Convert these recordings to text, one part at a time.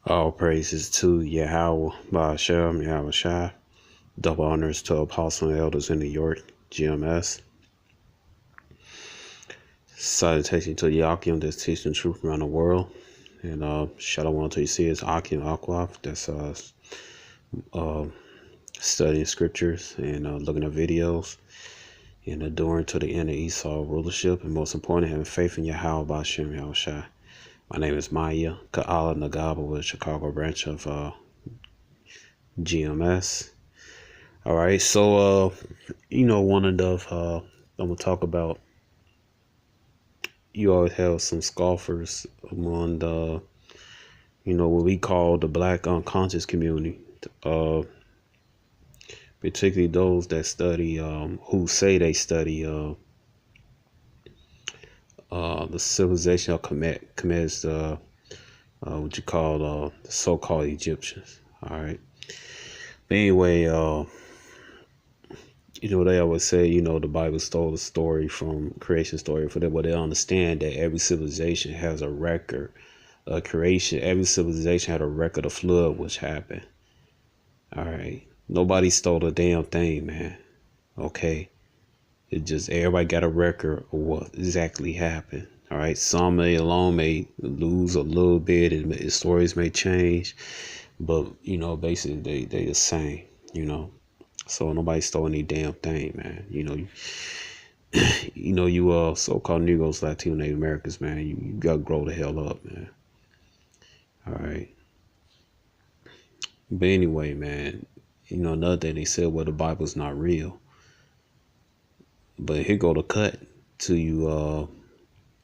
All praises to Yahweh, Ba'ashem, Yahweh Shai. Double honors to Apostle and Elders in New York, GMS. Salutation to Yakim that's teaching the truth around the world. And Shalom to you see is Akim Akwaf that's studying scriptures and looking at videos and adoring to the end of Esau rulership. And most important, having faith in Yahweh, Ba'ashem, Yahweh Shai. My name is Maya Ka'ala Nagaba with the Chicago branch of GMS. All right, so one of the I'm gonna talk about. You always have some scoffers among the, what we call the Black unconscious community, particularly those that study, who say they study the civilization of Kemet's, what you call the so-called Egyptians. All right, but anyway, they always say, the Bible stole the story from creation story for them, but they understand that every civilization has a record of creation. Every civilization had a record of flood, which happened. All right. Nobody stole a damn thing, man. Okay. It just, everybody got a record of what exactly happened. All right. Some may lose a little bit, and stories may change, but, basically they the same, So nobody stole any damn thing, man. You so-called Negroes, Latino, Native Americans, man. You gotta grow the hell up, man. All right. But anyway, man, another thing they said, well, the Bible's not real. But here go the cut to you,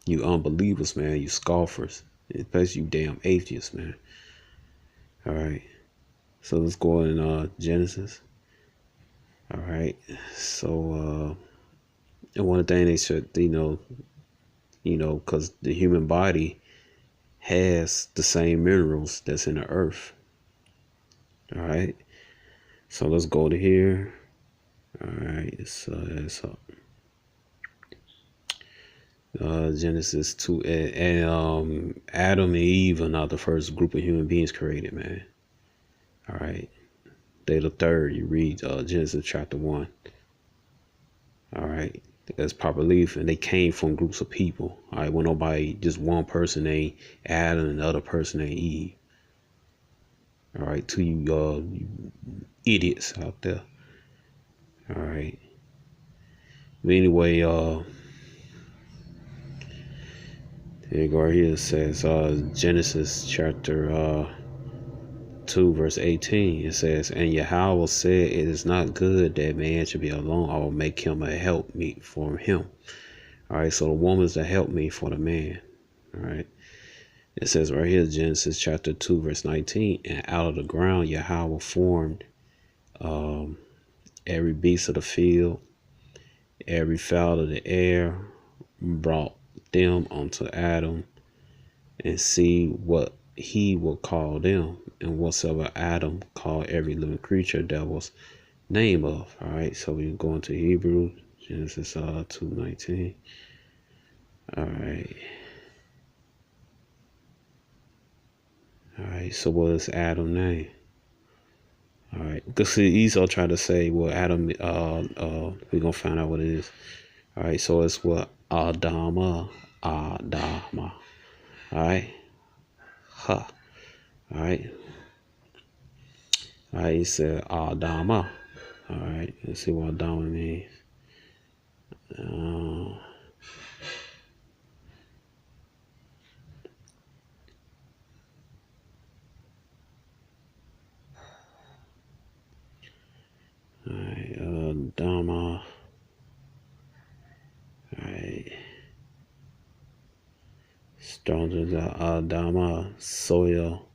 you unbelievers, man, you scoffers, especially you damn atheists, man. All right. So let's go in Genesis. All right. So, and one thing they said, because the human body has the same minerals that's in the earth. All right. So let's go to here. All right. It's up. Genesis 2 and Adam and Eve are not the first group of human beings created, man. All right. They the third. You read Genesis chapter 1. All right. That's proper belief, and they came from groups of people. All right. When nobody, just one person named Adam and the other person named Eve. All right. To you idiots out there. All right. But anyway, here you go right here. It says Genesis chapter 2 verse 18. It says, and Yahweh said, it is not good that man should be alone. I will make him a helpmeet for him. All right, so the woman is a helpmeet for the man. All right. It says right here, Genesis chapter 2 verse 19, and out of the ground Yahweh formed every beast of the field, every fowl of the air, brought them unto Adam, and see what he will call them, and whatsoever Adam called every living creature that was name of. All right, so we go into Hebrew, Genesis 2:19. All right. All right, so what is Adam name? All right, because see, Esau tried to say, well, Adam, we're gonna find out what it is. All right, so it's what Adama. All right. Huh. All right. All right, he said Adama. All right, let's see what Adama means. All right, Adama. All right. Strongest Adama, soil.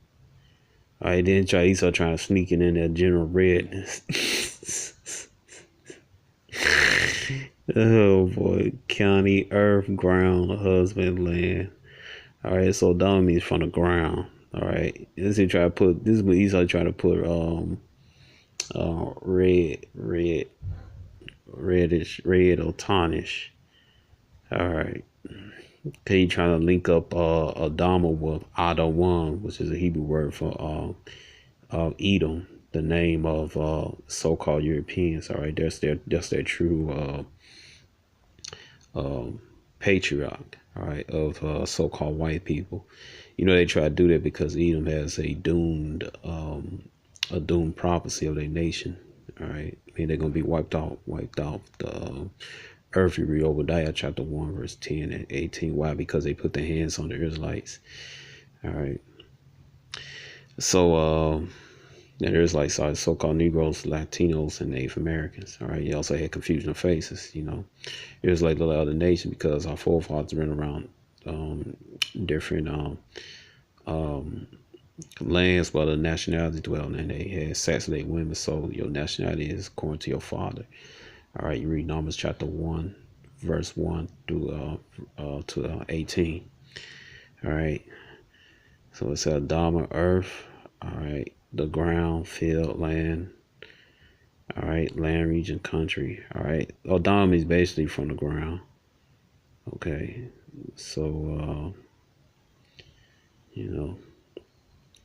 All right, then Esau trying to sneak it in that general redness. Oh boy, county, earth, ground, husband, land. All right, so Dom means from the ground. All right, this is what Esau trying to put reddish, red or tarnish. All right, Okay, you trying to link up Adama with Adawan, which is a Hebrew word for Edom, the name of so-called Europeans. All right, that's their true patriarch. All right, of so-called white people. You know they try to do that because Edom has a doomed prophecy of their nation. All right, I mean they're gonna be wiped off the earth. You read Obadiah chapter 1, verse 10 and 18. Why? Because they put their hands on the Israelites. All right. So there's like so-called Negroes, Latinos, and Native Americans. All right. You also had confusion of faces. It was like the other nation because our forefathers been around different lands where the nationality dwelled, and they had assassinated women. So your nationality is according to your father. All right. You read Numbers chapter 1, verse 1 through to 18. All right. So it's Adama, earth. All right. The ground, field, land. All right. Land, region, country. All right. Adama is basically from the ground. Okay. So, and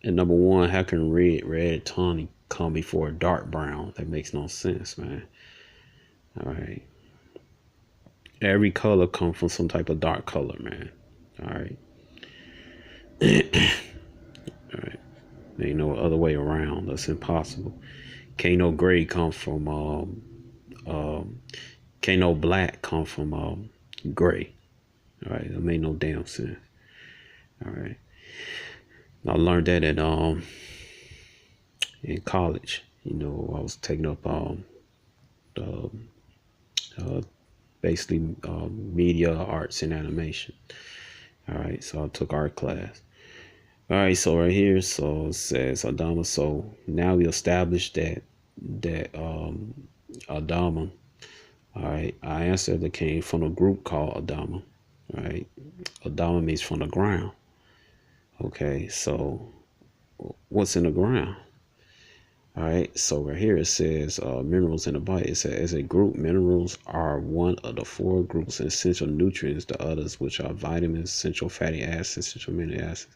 number one, how can red tawny come before dark brown? That makes no sense, man. All right. Every color comes from some type of dark color, man. All right. All right. There ain't no other way around. That's impossible. Can't no gray come from can't no black come from gray. All right, that made no damn sense. All right, I learned that in college. I was taking up the, basically media arts and animation. All right, so I took art class. All right, so right here, so it says Adama. So now we established that Adama. All right, I answered that came from a group called Adama. All right, Adama means from the ground. Okay, so what's in the ground? All right, so right here it says minerals in the body. It says as a group, minerals are one of the four groups of essential nutrients. The others, which are vitamins, essential fatty acids, essential amino acids.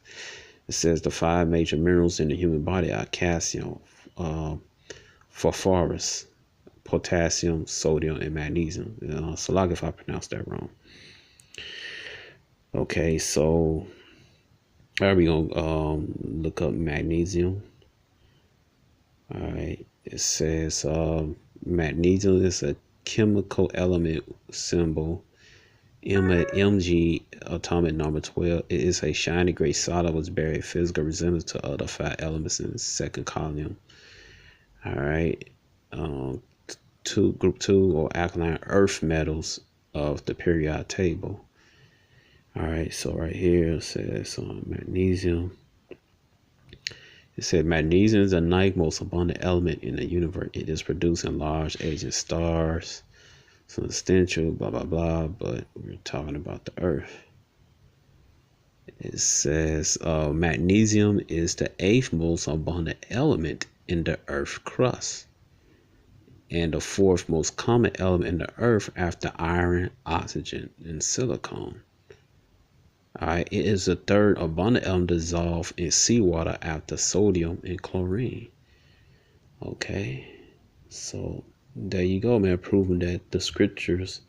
It says the five major minerals in the human body are calcium, phosphorus, potassium, sodium, and magnesium. So like if I pronounced that wrong. Okay, so are we gonna look up magnesium? All right, it says magnesium is a chemical element symbol Mg atomic number 12. It is a shiny gray solid with very physical resemblance to other 5 elements in the second column. All right, group 2 or alkaline earth metals of the periodic table. All right, so right here it says magnesium. It said magnesium is the ninth most abundant element in the universe. It is produced in large aging stars, substantial, blah, blah, blah, but we're talking about the earth. It says magnesium is the 8th most abundant element in the earth crust and the 4th most common element in the earth after iron, oxygen, and silicon. All right, it is the 3rd abundant element dissolved in seawater after sodium and chlorine. Okay, so there you go, man, proving that the scriptures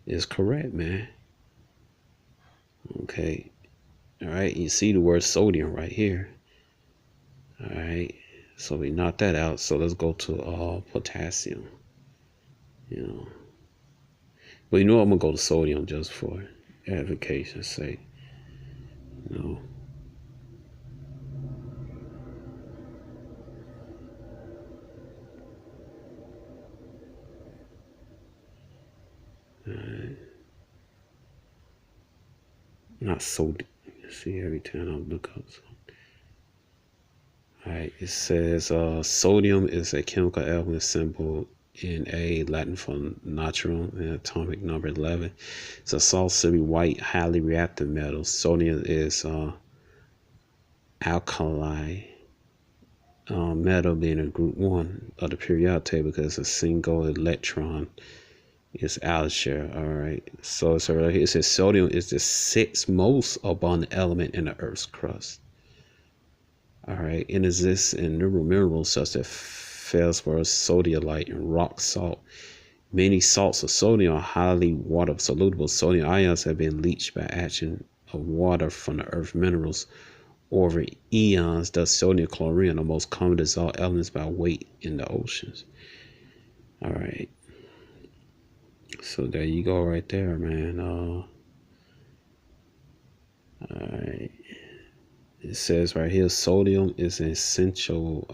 is correct, man. Okay, all right, you see the word sodium right here. All right, so we knocked that out. So let's go to potassium. But I'm gonna go to sodium just for edification's sake. All right. Not sodium. See, every time I look up something. All right, it says sodium is a chemical element symbol in a Latin for natrum and atomic number 11. It's a salt, silvery white, highly reactive metal. Sodium is alkali metal, being a group 1 of the periodic table because it's a single electron It's Alshare. All right. So it's right here. It says sodium is the sixth most abundant element in the Earth's crust. All right. It exists in numerous minerals such as feldspar, sodalite, and rock salt. Many salts of sodium are highly water soluble. Sodium ions have been leached by action of water from the Earth minerals over eons. Thus, sodium and chlorine are the most common dissolved elements by weight in the oceans. All right. So there you go, right there, man. All right. It says right here, sodium is an essential.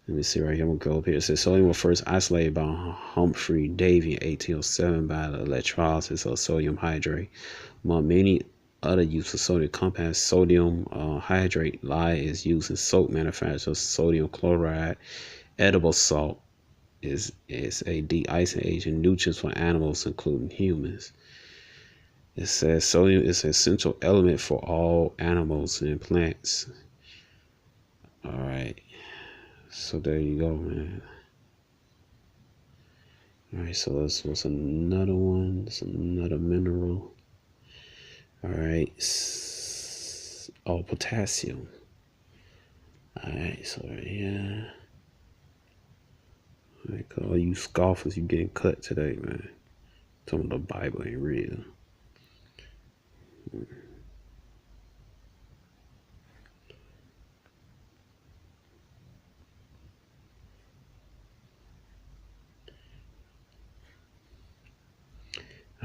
Let me see right here. I'm gonna go up here. It says sodium was first isolated by Humphrey Davy in 1807 by the electrolysis of sodium hydrate. Among many other uses of sodium compounds, sodium hydrate lye is used in soap manufacture. Sodium chloride, edible salt, is a de-icing agent, nutrients for animals, including humans. It says sodium is an essential element for all animals and plants. All right. So there you go, man. All right. So this was another one. It's another mineral. All right. Oh, potassium. All right. So yeah. Like all you scoffers, you getting cut today, man. Some of the Bible ain't real.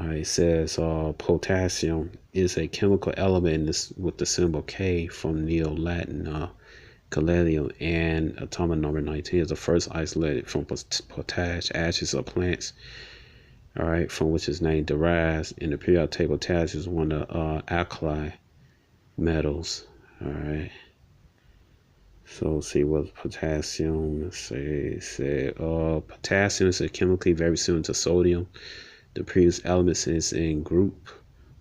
It says potassium is a chemical element with the symbol K from Neo-Latin caladium, and atomic number 19 is the first isolated from potash ashes of plants. All right, from which its name derives. In the periodic table, potassium is one of the alkali metals. All right. So let's see what potassium say. Potassium is a chemically very similar to sodium. The previous elements is in group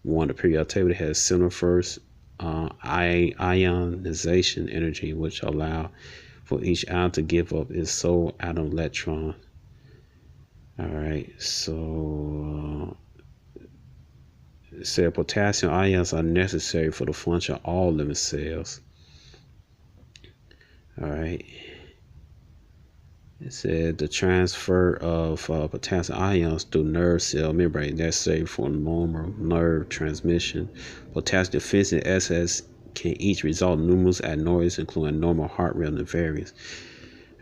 one. The periodic table has similar first ionization energy, which allow for each atom to give up its sole atom electron. All right, so it said potassium ions are necessary for the function of all living cells. All right. It said the transfer of potassium ions through nerve cell membrane necessary for normal nerve transmission. Potassium deficiency and excess can each result in numerous abnormalities, including normal heart rate and various.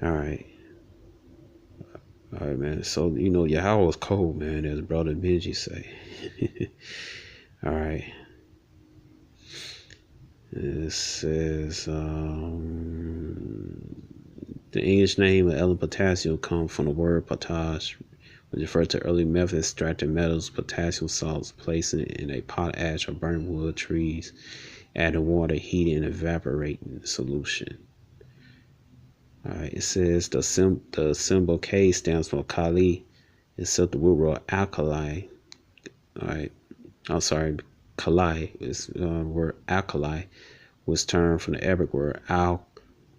All right. All right, man. So, you know, Yahweh was cold, man, as Brother Benji say. All right. It says the English name of element potassium comes from the word potash, which refers to early method of extracting metals, potassium salts, placing it in a pot ash or burnt wood trees, adding water, heating, and evaporating the solution. All right, it says the symbol K stands for Kali. It's the root word alkali. All right, I'm sorry, Kali is word alkali, was turned from the Arabic word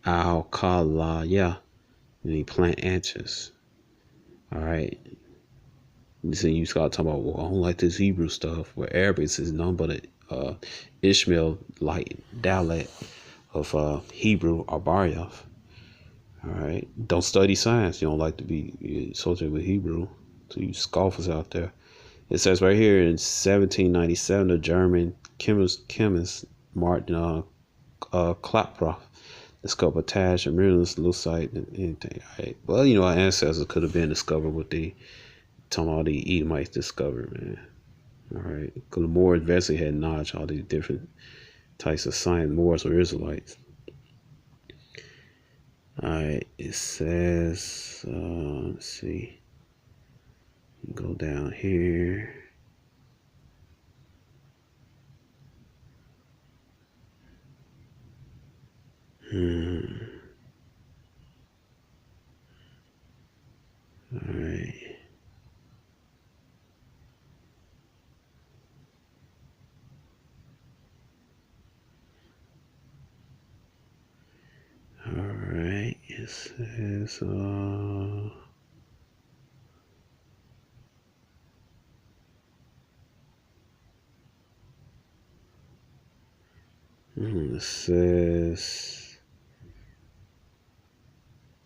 alkalaya, meaning plant answers. All right. So you start talking about, well, I don't like this Hebrew stuff. Where Arabic is none but a Ishmael like dialect of Hebrew or Baryath. All right. Don't study science. You don't like to be associated with Hebrew. So you scoffers out there. It says right here in 1797, the German chemist Martin Klaproth discovered potash and minerals, lucite, and anything. Right. Well, you know, our ancestors could have been discovered what they talking about the Edomites discovered, man. All right. Because the Moors eventually had knowledge all these different types of science. Moors were Israelites. All right. It says, let's see. Go down here. All right. All right. It says, It says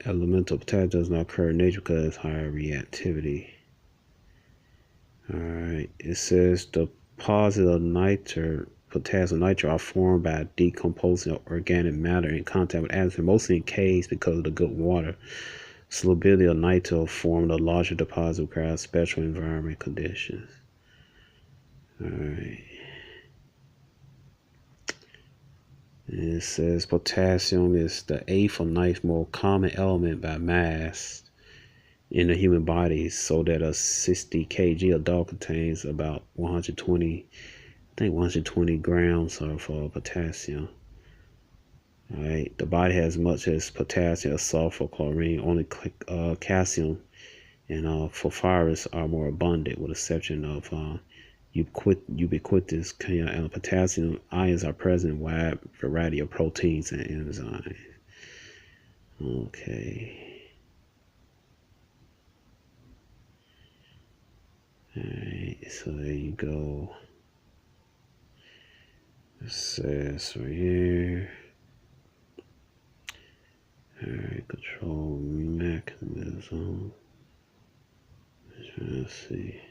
elemental potassium does not occur in nature because it's higher reactivity. All right. It says deposits of potassium nitrate are formed by decomposing organic matter in contact with atmosphere, mostly in caves because of the good water. Solubility of nitrate formed a larger deposit requires special environment conditions. All right. And it says potassium is the 8th or 9th most common element by mass in the human body, so that a 60 kg adult contains about 120 grams of potassium. All right. The body has much as potassium, sulfur, chlorine. Only calcium and phosphorus are more abundant, with the exception of ubiquitous potassium. Ions are present in a wide variety of proteins and enzymes. Okay. All right. So there you go. It says right here. All right. Control mechanism. Let's see.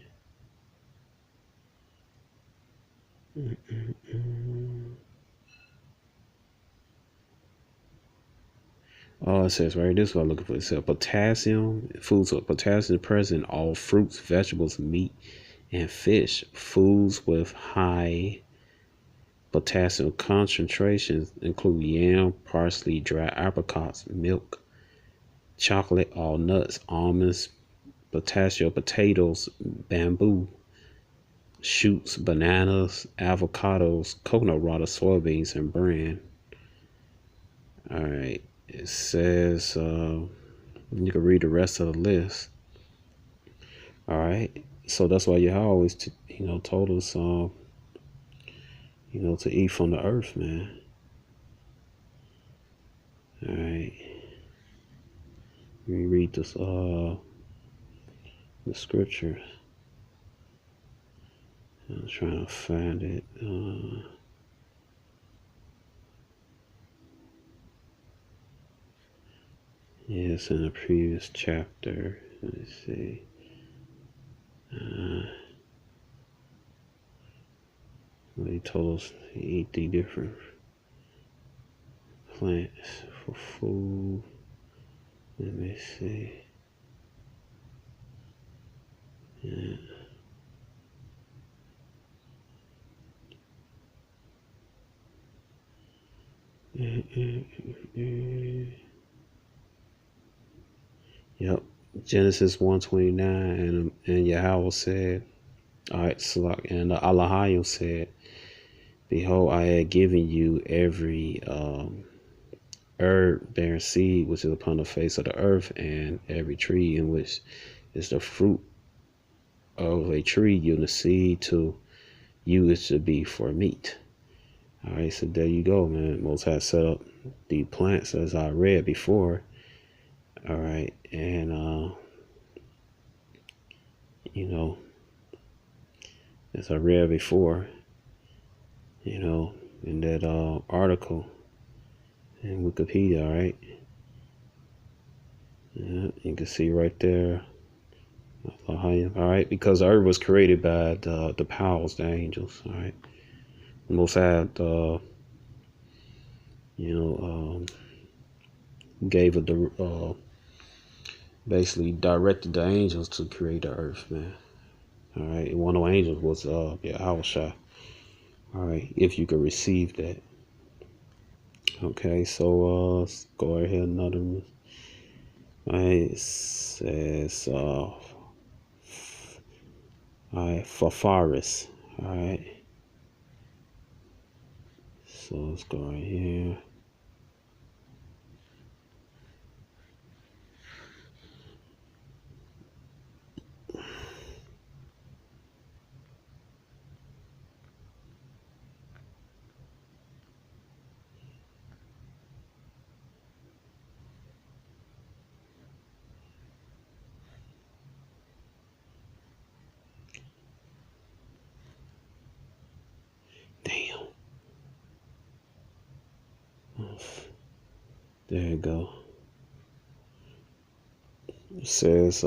Oh, it says right. This is what I'm looking for. It says potassium. Foods with potassium present in all fruits, vegetables, meat, and fish. Foods with high potassium concentrations include yam, parsley, dry apricots, milk, chocolate, all nuts, almonds, pistachio, potatoes, bamboo shoots, bananas, avocados, coconut water, soybeans, and bran. All right. It says you can read the rest of the list. All right. So that's why Yahweh always, told us, to eat from the earth, man. All right. Let me read this, the scripture. I'm trying to find it. Yes, in the previous chapter. Let me see. He told us to eat the different plants for food. Let me see. Yeah. Yep. Genesis 1:29 and Yahweh said, all right, Salak, and Allahayim said, behold, I have given you every herb bearing seed which is upon the face of the earth, and every tree in which is the fruit of a tree yielding seed to you is to be for meat. All right, so there you go, man. Most High set up the plants as I read before. All right, and as I read before, in that article in Wikipedia, all right. Yeah, you can see right there. All right, because the earth was created by the powers, the angels. All right, Most High, gave it the basically directed the angels to create the earth, man. All right, and one of the angels was Yahushua. All right, if you could receive that. Okay, so let's go ahead another one. All right, it says all right, phosphorus. All right, so let's go right here. Damn. There you go. It says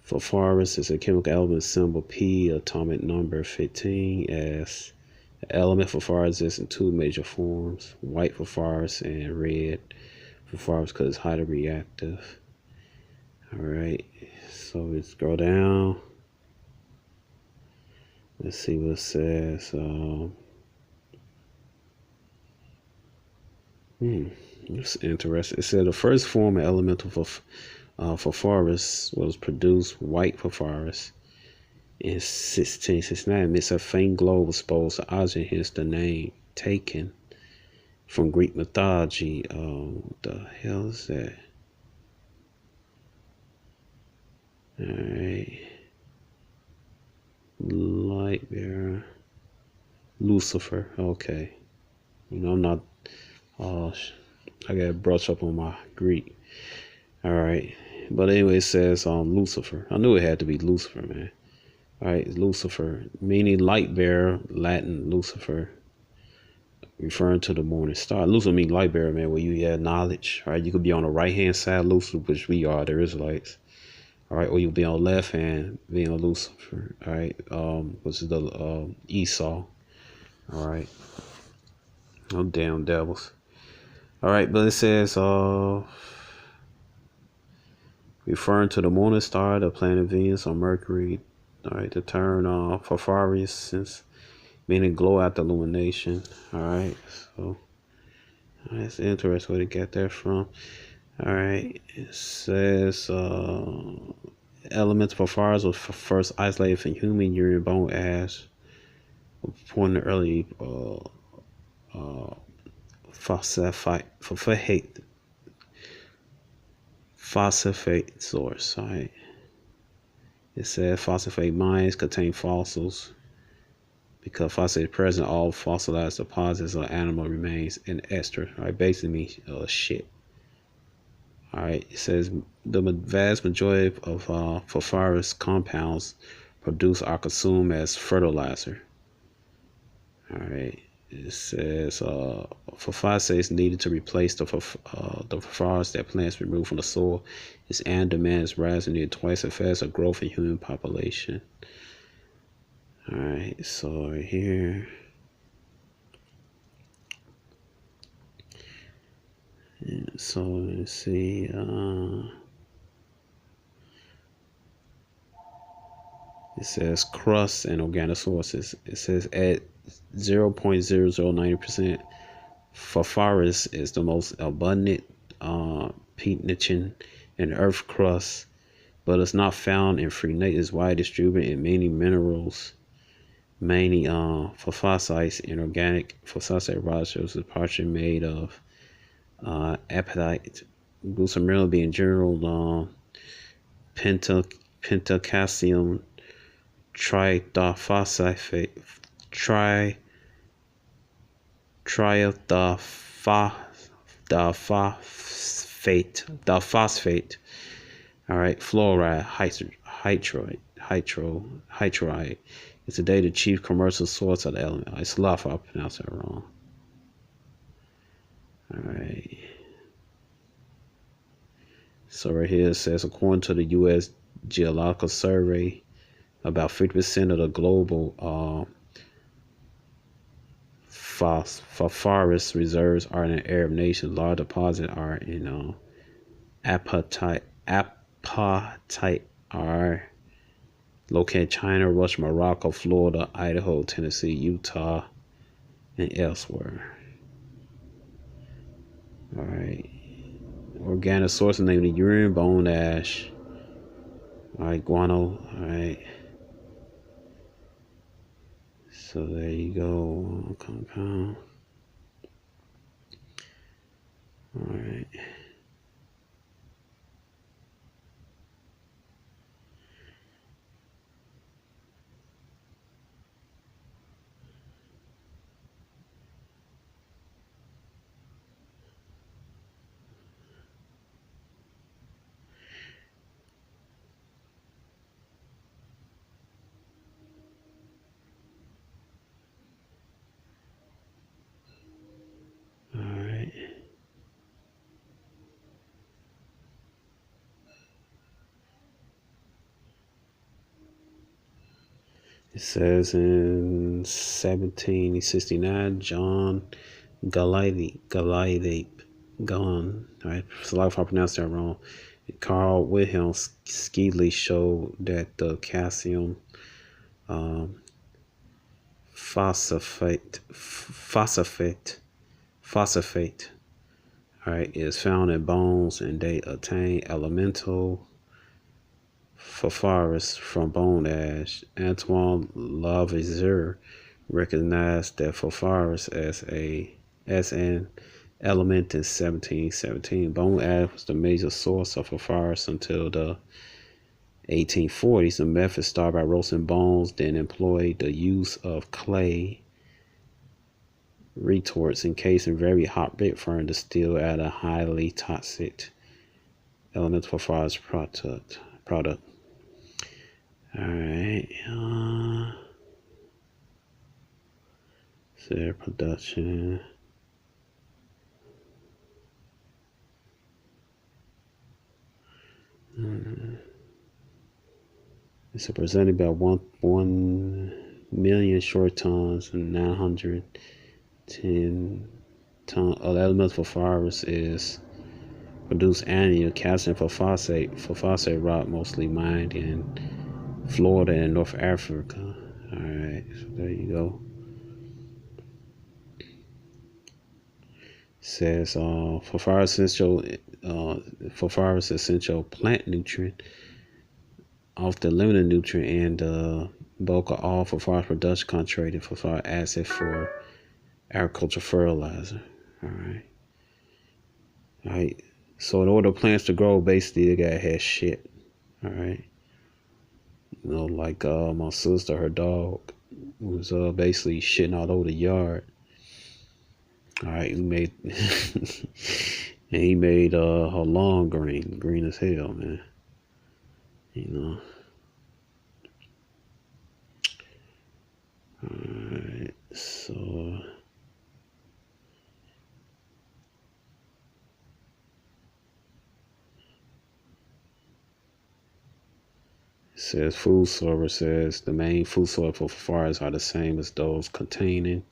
phosphorus is a chemical element symbol P, atomic number 15. As the element phosphorus exists in two major forms: white phosphorus and red phosphorus, because it's highly reactive. All right, so let's go down. Let's see what it says. It's interesting. It said the first form of elemental phosphorus was produced, white phosphorus, in 1669. Amidst a faint glow exposed to oxygen, hence the name taken from Greek mythology. What the hell is that? All right. Light bearer. Lucifer. Okay. You know, I'm not, I got to brush up on my Greek. All right. But anyway, it says Lucifer. I knew it had to be Lucifer, man. All right, Lucifer, meaning light bearer, Latin Lucifer, referring to the morning star. Lucifer means light bearer, man, where you have knowledge. All right, you could be on the right hand side, Lucifer, which we are, the Israelites. All right, or you'll be on the left hand, being a Lucifer. All right, which is the Esau. All right, oh damn devils. All right, but it says referring to the morning star, the planet Venus or Mercury. All right, the term phosphorus, meaning glow after illumination. All right, so that's interesting where to get that from. All right, it says elements phosphorus was first isolated from human urine, bone, ash, upon the early phosphate source. All right, it says phosphate mines contain fossils. Because phosphate is present, all fossilized deposits of animal remains in ester. All right, basically means shit. All right, it says the vast majority of phosphorus compounds produced are consumed as fertilizer. All right, it says phosphate needed to replace the phosphorus that plants remove from the soil. Its annual demand is rising near twice as fast as growth in human population. All right, so right here. So let's see. It says crust and organic sources. It says at 0.0090%, phosphorus is the most abundant pigment in Earth crust, but it's not found in free nature. It's widely distributed in many minerals, mainly phosphosites and organic phosphate rocks, is partially made of apatite, glucosamine being general, pentacalcium triethylphosphate, diphosphate. All right, fluoride, hydride. It's today the chief commercial source of the element. It's a lot if I pronounce that wrong. All right. So right here it says, according to the U.S. Geological Survey, about 50% of the global phosphorus reserves are in Arab nations. Large deposits are in apatite are located in China, Russia, Morocco, Florida, Idaho, Tennessee, Utah, and elsewhere. All right. Organic source namely urine, bone ash. All right, guano. All right. So there you go. Compound. All right. It says in 1769, John Galilee gone. Right, so a lot if I pronounced that wrong. Carl Wilhelm Scheele showed that the calcium um, phosphate, all right, is found in bones, and they attain elemental phosphorus from bone ash. Antoine Lavoisier recognized that phosphorus as an element in 1717. Bone ash was the major source of phosphorus until the 1840s. The method started by roasting bones, then employed the use of clay retorts encased in very hot brick furnace to still add a highly toxic elemental phosphorus product. All right. Their production. It's represented by 1 million short tons and 910 ton of elemental phosphorus is produced annually. Calcium phosphate rock mostly mined in Florida and North Africa. All right, so there you go. It says phosphorus essential plant nutrient, often limited nutrient, and bulk of all phosphorus production concentrated phosphoric acid for agriculture fertilizer. All right. So in order for plants to grow, basically they gotta have shit. All right. Like my sister, her dog was basically shitting all over the yard. All right, he made her lawn green as hell, man. All right, so it says food source says the main food source for phosphorus are the same as those containing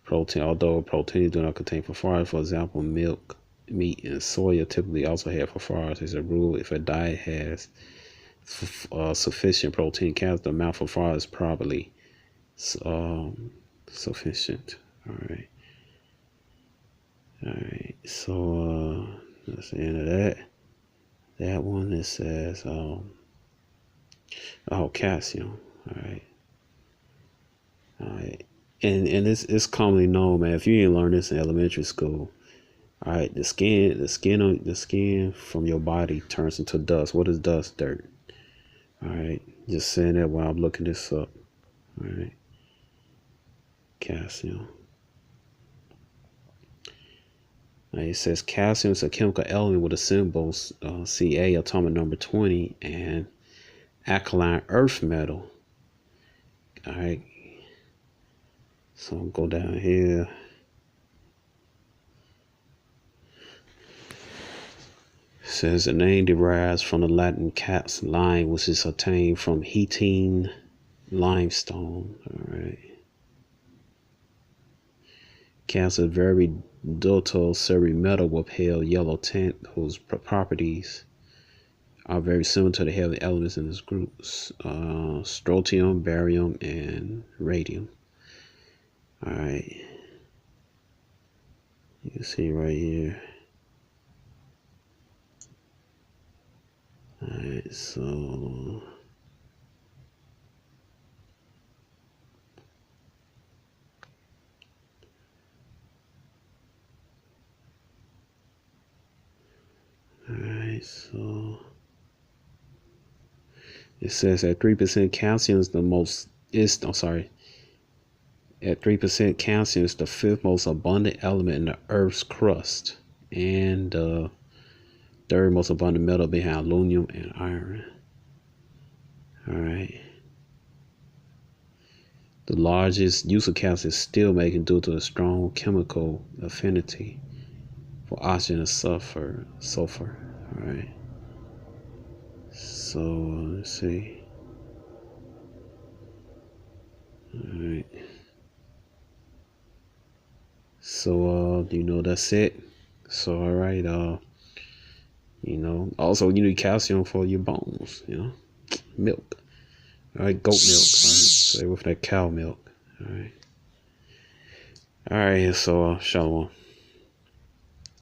protein, although proteins do not contain phosphorus. For example, milk, meat, and soya typically also have phosphorus. As a rule, if a diet has sufficient protein counts, the amount of phosphorus is probably sufficient. All right. So that's the end of that. That one, it says calcium. All right. And it's commonly known, man. If you didn't learn this in elementary school, all right, the skin from your body turns into dust. What is dust? Dirt. All right, just saying that while I'm looking this up. All right, calcium. All right, it says calcium is a chemical element with the symbols Ca, atomic number 20, and alkaline earth metal. All right. So I'll go down here. It says the name derives from the Latin caps lime, which is obtained from heating limestone. All right. Calcium is very ductile ceramic metal with pale yellow tint, whose properties are very similar to the heavy elements in this group: strontium, barium, and radium. All right, you can see right here. All right, so it says that 3% calcium is the most. At 3%, calcium is the fifth most abundant element in the Earth's crust, and the third most abundant metal behind aluminum and iron. All right. The largest use of calcium is steel making due to the strong chemical affinity for oxygen and sulfur. All right. So let's see. All right. So that's it. So all right, also you need calcium for your bones, milk. All right, goat milk. All right, stay with that cow milk. All right. So shalom.